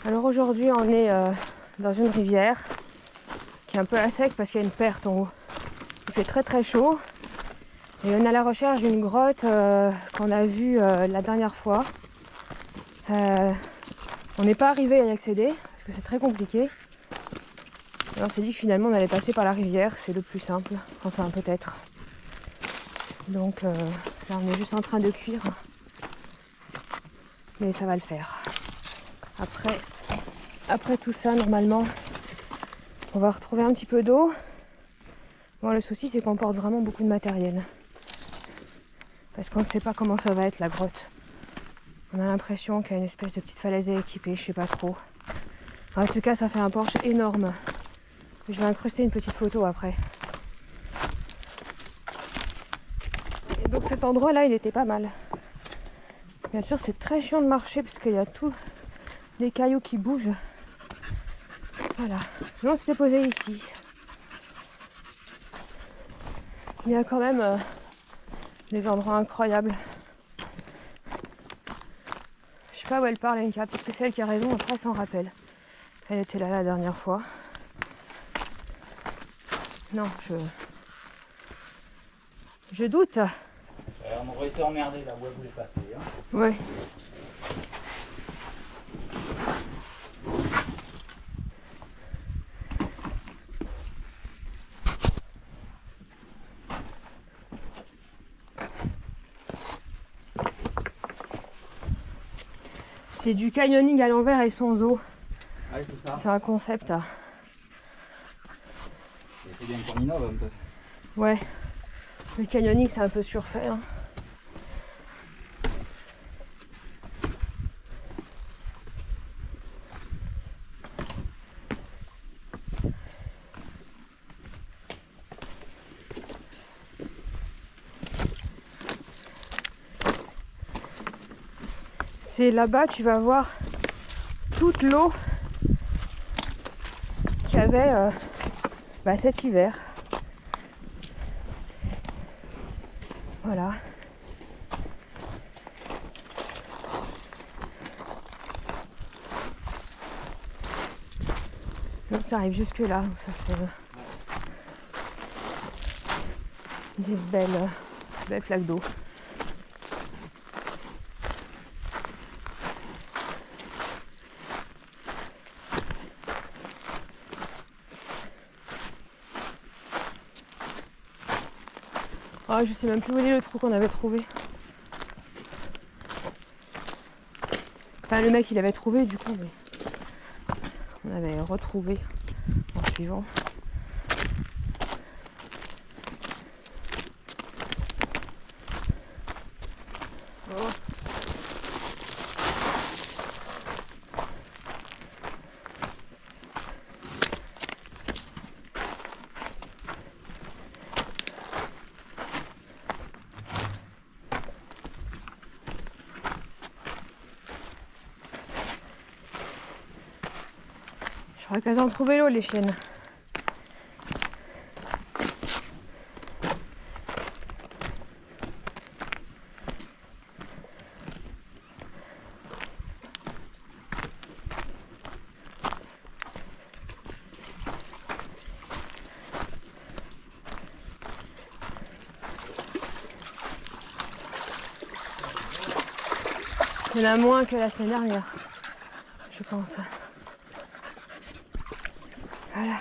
Alors aujourd'hui on est dans une rivière qui est un peu à sec parce qu'il y a une perte en haut. Il fait très très chaud et on est à la recherche d'une grotte qu'on a vue la dernière fois. On n'est pas arrivé à y accéder parce que c'est très compliqué. Et on s'est dit que finalement on allait passer par la rivière, c'est le plus simple, enfin peut-être. Donc là on est juste en train de cuire, mais ça va le faire. Après tout ça, normalement, on va retrouver un petit peu d'eau. Bon, le souci, c'est qu'on porte vraiment beaucoup de matériel. Parce qu'on ne sait pas comment ça va être, la grotte. On a l'impression qu'il y a une espèce de petite falaise à équiper, je sais pas trop. En tout cas, ça fait un porche énorme. Je vais incruster une petite photo après. Et donc cet endroit-là, il était pas mal. Bien sûr, c'est très chiant de marcher parce qu'il y a tous les cailloux qui bougent. Voilà. Nous, on s'était posé ici. Il y a quand même des endroits incroyables. Je sais pas où elle parle, Lenka. Peut-être que c'est elle qui a raison, après elle s'en rappelle. Elle était là la dernière fois. Non, je doute. On aurait été emmerdé là où elle voulait passer. Hein. Ouais. C'est du canyoning à l'envers et sans eau. Ouais, c'est ça. C'est un concept. Il faut bien qu'on innove un peu. Ouais. Le canyoning, c'est un peu surfait. Hein. C'est là-bas, tu vas voir toute l'eau qu'il y avait cet hiver. Voilà. Donc ça arrive jusque là, donc ça fait des belles flaques d'eau. Oh, je sais même plus où est le trou qu'on avait trouvé. Enfin, le mec il avait trouvé du coup, mais on avait retrouvé en suivant. Oh. J'aurais qu'à en trouver l'eau, les chiennes. Il y en a moins que la semaine dernière, je pense. Voilà.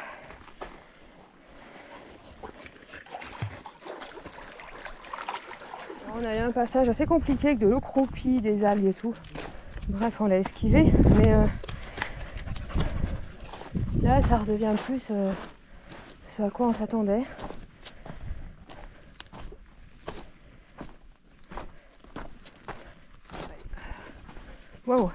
On a eu un passage assez compliqué avec de l'eau croupie, des algues et tout. Bref, on l'a esquivé, mais là, ça redevient plus ce à quoi on s'attendait. Waouh!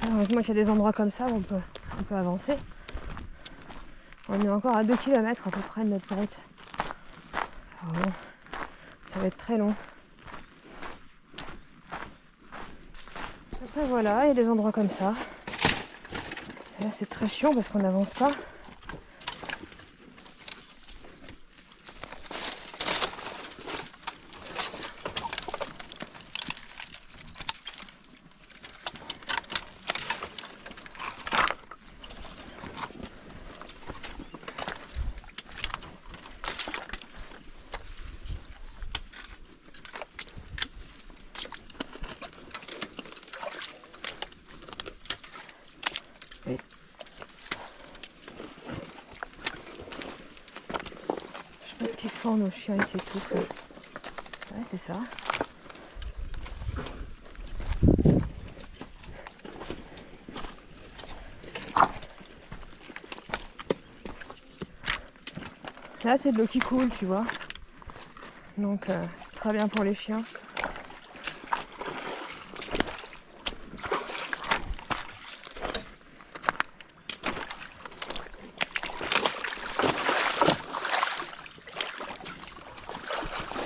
Heureusement qu'il y a des endroits comme ça où on peut avancer. On est encore à 2 km à peu près de notre grotte. Alors bon, ça va être très long. Après voilà, il y a des endroits comme ça. Là c'est très chiant parce qu'on n'avance pas. Je sais pas ce qu'ils font nos chiens, ils s'étouffent. Ouais, c'est ça. Là c'est de l'eau qui coule, tu vois. Donc c'est très bien pour les chiens.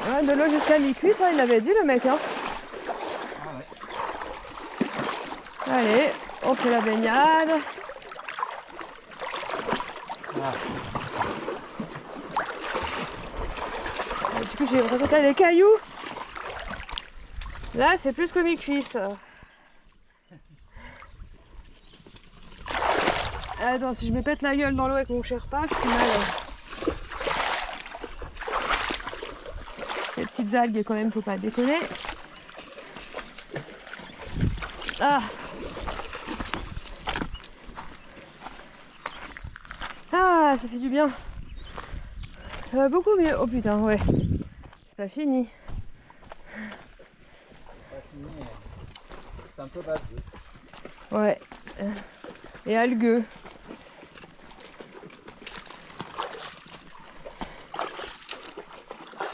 Ouais, de l'eau jusqu'à mi-cuisse, hein, il avait dit le mec. Hein. Ah ouais. Allez, on fait la baignade. Ah. Du coup j'ai l'impression qu'il y a des cailloux. Là c'est plus que mi-cuisse. Attends, si je me pète la gueule dans l'eau avec mon Sherpa, je suis mal. Les petites algues quand même, faut pas déconner. Ah. Ah, ça fait du bien. Ça va beaucoup mieux. Oh putain, ouais. C'est pas fini. Pas fini, c'est un peu bas. Ouais. Et algueux.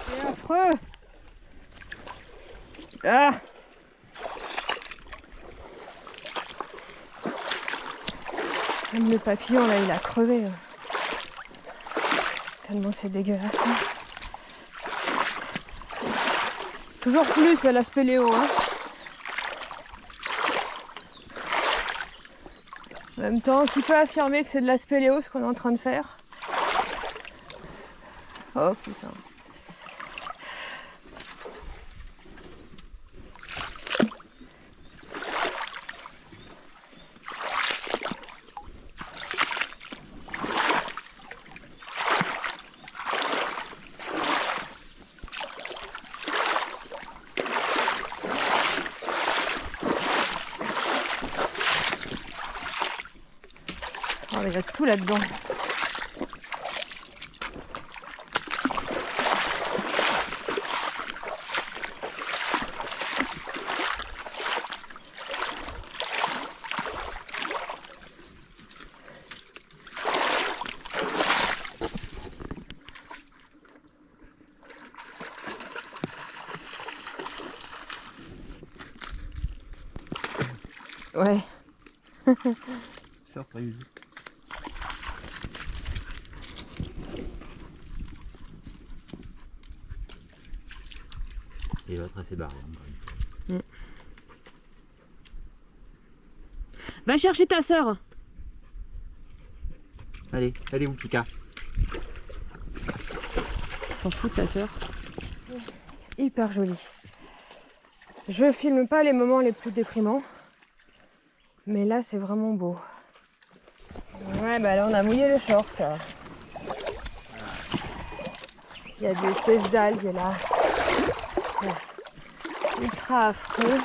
C'est affreux. Ah. Même le papillon là, il a crevé. Tellement c'est dégueulasse. Hein. Toujours plus la spéléo. Hein. En même temps, qui peut affirmer que c'est de la spéléo ce qu'on est en train de faire? Oh putain. Oh, il y a tout là-dedans. Ouais. Surprise. Et l'autre elle s'est barrée encore une fois. Va chercher ta sœur. Allez, allez mon petit cas. S'en fout de sa sœur. Hyper joli. Je filme pas les moments les plus déprimants. Mais là c'est vraiment beau. Ouais bah là on a mouillé le short. Il y a des espèces d'algues là. C'est ultra affreux.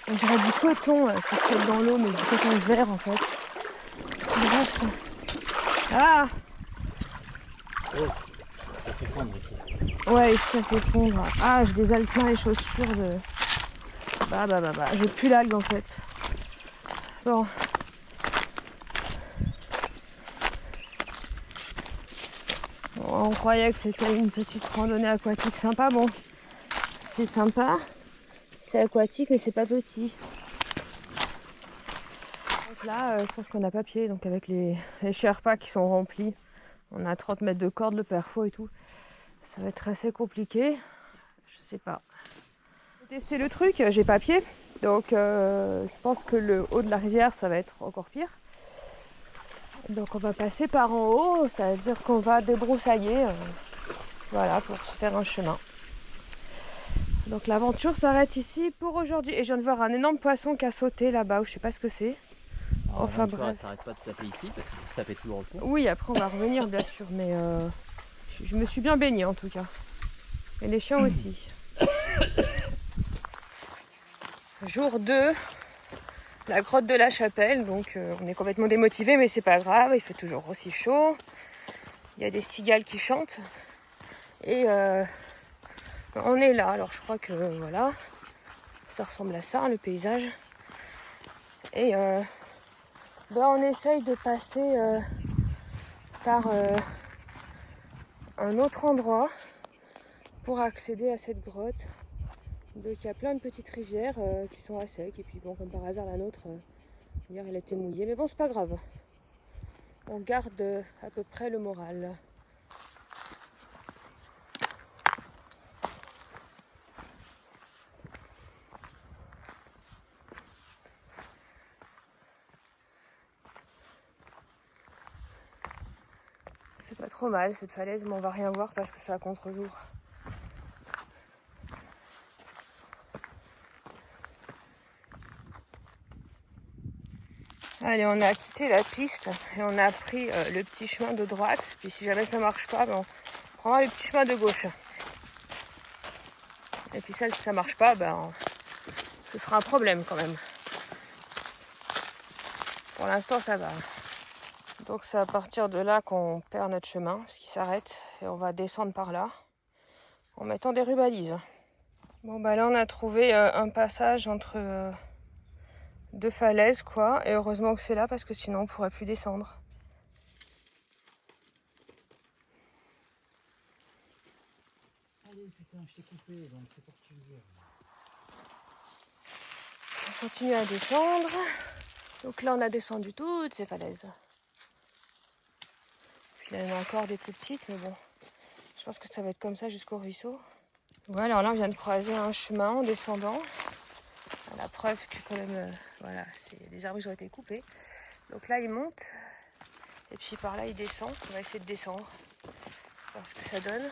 J'aurais du coton qui saute dans l'eau, mais du coton vert en fait. Bref. Ah. Oh, ça s'effondre ici. Ouais, ici ça s'effondre. Ah, j'ai des algues plein les chaussures de... Bah. J'ai plus l'algue en fait. Bon. On croyait que c'était une petite randonnée aquatique sympa. Bon, c'est sympa. C'est aquatique, mais c'est pas petit. Donc là, je pense qu'on a pas pied. Donc avec les Sherpas qui sont remplis, on a 30 mètres de corde, le perfo et tout. Ça va être assez compliqué. Je sais pas. J'ai testé le truc, j'ai pas pied. Donc je pense que le haut de la rivière, ça va être encore pire. Donc on va passer par en haut, c'est-à-dire qu'on va débroussailler, voilà, pour se faire un chemin. Donc l'aventure s'arrête ici pour aujourd'hui. Et je viens de voir un énorme poisson qui a sauté là-bas, où je sais pas ce que c'est. Enfin bref. Ça s'arrête pas tout à fait ici parce que ça fait toujours le tour. Oui, après on va revenir bien sûr, mais je me suis bien baignée en tout cas. Et les chiens aussi. Jour 2, la grotte de la Chapelle. Donc on est complètement démotivé, mais c'est pas grave, il fait toujours aussi chaud. Il y a des cigales qui chantent. Et on est là, alors je crois que voilà, ça ressemble à ça, le paysage. Et on essaye de passer par un autre endroit pour accéder à cette grotte. Donc il y a plein de petites rivières qui sont à sec. Et puis bon, comme par hasard, la nôtre, hier elle était mouillée. Mais bon, c'est pas grave. On garde à peu près le moral. C'est pas trop mal cette falaise, mais on va rien voir parce que c'est à contre-jour. Allez, on a quitté la piste et on a pris le petit chemin de droite. Puis si jamais ça marche pas, on prendra le petit chemin de gauche. Et puis ça, si ça marche pas, ce sera un problème quand même. Pour l'instant, ça va. Donc c'est à partir de là qu'on perd notre chemin, parce qu'il s'arrête. Et on va descendre par là, en mettant des rubalises. Bon, là, on a trouvé un passage entre deux falaises, quoi. Et heureusement que c'est là, parce que sinon, on pourrait plus descendre. Allez, putain, je t'ai coupé, donc c'est pour que tu le. On continue à descendre. Donc là, on a descendu toutes ces falaises. Puis là, il y en a encore des plus petites, mais bon, je pense que ça va être comme ça jusqu'au ruisseau. Voilà, alors là, on vient de croiser un chemin en descendant. La preuve que quand même, voilà, les arbres ont été coupés. Donc là, il monte. Et puis par là, il descend. On va essayer de descendre. Voir ce que ça donne.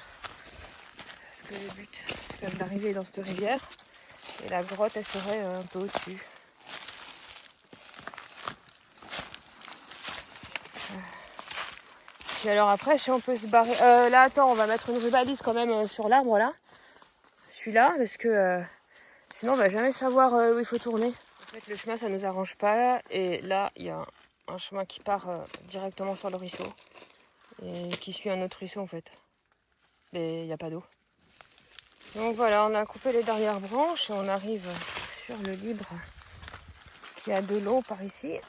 Parce que le but, c'est quand même d'arriver dans cette rivière. Et la grotte, elle serait un peu au-dessus. Puis alors après, si on peut se barrer... là, attends, on va mettre une rubalise quand même sur l'arbre, là. Celui-là, parce que sinon, on va jamais savoir où il faut tourner. En fait, le chemin, ça nous arrange pas. Et là, il y a un chemin qui part directement sur le ruisseau. Et qui suit un autre ruisseau, en fait. Mais il n'y a pas d'eau. Donc voilà, on a coupé les dernières branches et on arrive sur le libre qui a de l'eau par ici.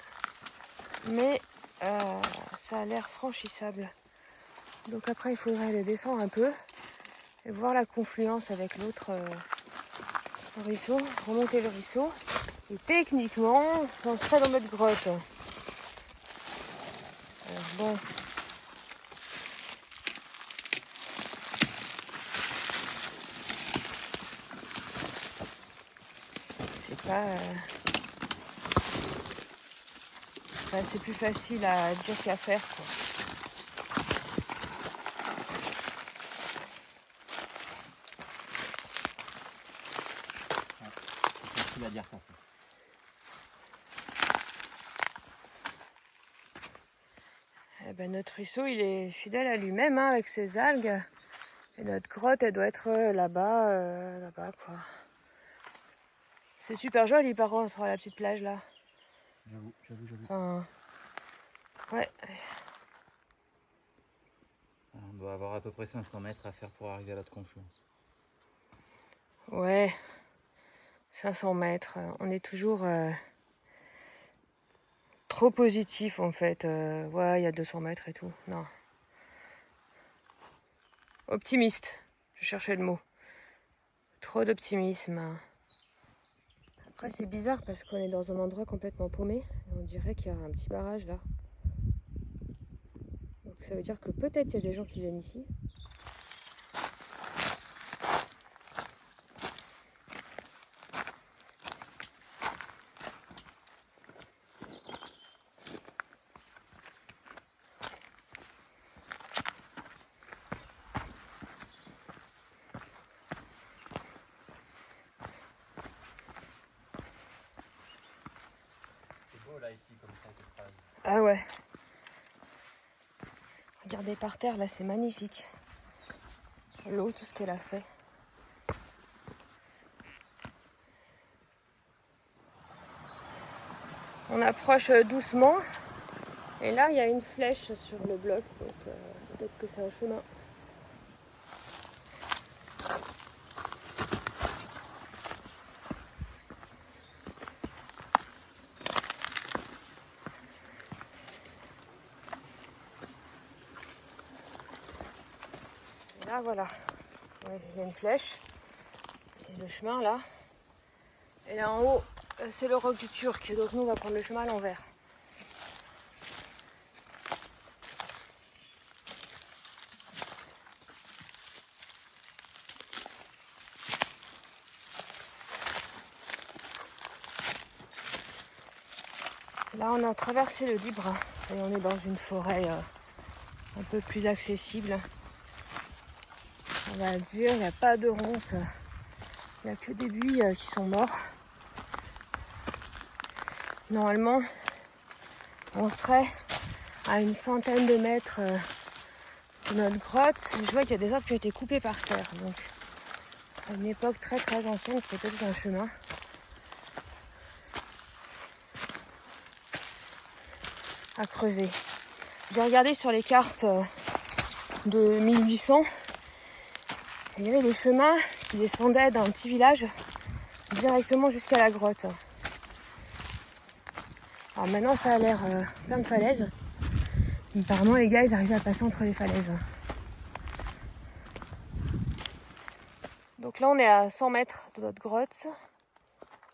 Mais ça a l'air franchissable. Donc après, il faudrait aller descendre un peu et voir la confluence avec l'autre ruisseau, remonter le ruisseau. Et techniquement, on serait dans notre grotte. Alors bon. C'est pas... c'est plus facile à dire qu'à faire, quoi. C'est facile à dire qu'à faire. Eh ben, notre ruisseau, il est fidèle à lui-même, hein, avec ses algues. Et notre grotte, elle doit être là-bas, là-bas, quoi. C'est super joli, par contre, la petite plage, là. J'avoue. Enfin, ouais. On doit avoir à peu près 500 mètres à faire pour arriver à l'autre confluence. Ouais. 500 mètres. On est toujours trop positif, en fait. Ouais, il y a 200 mètres et tout. Non. Optimiste. Je cherchais le mot. Trop d'optimisme. Après, c'est bizarre parce qu'on est dans un endroit complètement paumé. On dirait qu'il y a un petit barrage là. Donc ça veut dire que peut-être il y a des gens qui viennent ici. beau là ici comme ça cette phrase. Ah ouais. Regardez par terre, là c'est magnifique. L'eau, tout ce qu'elle a fait. On approche doucement. Et là, il y a une flèche sur le bloc. Donc peut-être que c'est un chemin. Et là, voilà. Ouais, il y a une flèche. Et le chemin là. Et là en haut, c'est le roc du Turc. Donc nous, on va prendre le chemin à l'envers. Là, on a traversé le Libre et on est dans une forêt un peu plus accessible. On va dire, il n'y a pas de ronces, il n'y a que des buis qui sont morts. Normalement, on serait à une centaine de mètres de notre grotte. Je vois qu'il y a des arbres qui ont été coupés par terre. Donc, à une époque très très ancienne, c'était peut-être un chemin. À creuser. J'ai regardé sur les cartes de 1800. Il y avait des chemins qui descendaient d'un petit village directement jusqu'à la grotte. Alors maintenant ça a l'air plein de falaises. Mais apparemment les gars ils arrivaient à passer entre les falaises. Donc là on est à 100 mètres de notre grotte.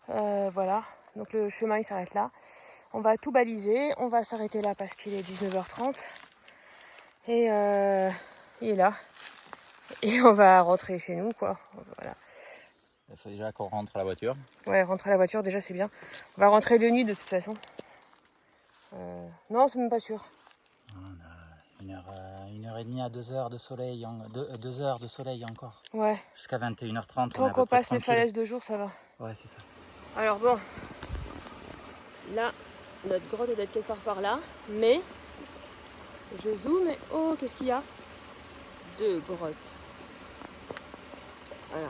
Voilà, donc le chemin il s'arrête là. On va tout baliser, on va s'arrêter là parce qu'il est 19h30. Et il est là. Et on va rentrer chez nous quoi. Voilà. Il faut déjà qu'on rentre à la voiture. Ouais, rentrer à la voiture déjà c'est bien. On va rentrer de nuit de toute façon. Non, c'est même pas sûr. On a 1h30 à 2 heures de soleil, 2 heures de soleil encore. Ouais. Jusqu'à 21h30. Tant qu'on passe les falaises de jour, ça va. Ouais, c'est ça. Alors bon, là, notre grotte doit être quelque part par là, mais je zoome et oh, qu'est-ce qu'il y a? 2 grottes. Voilà.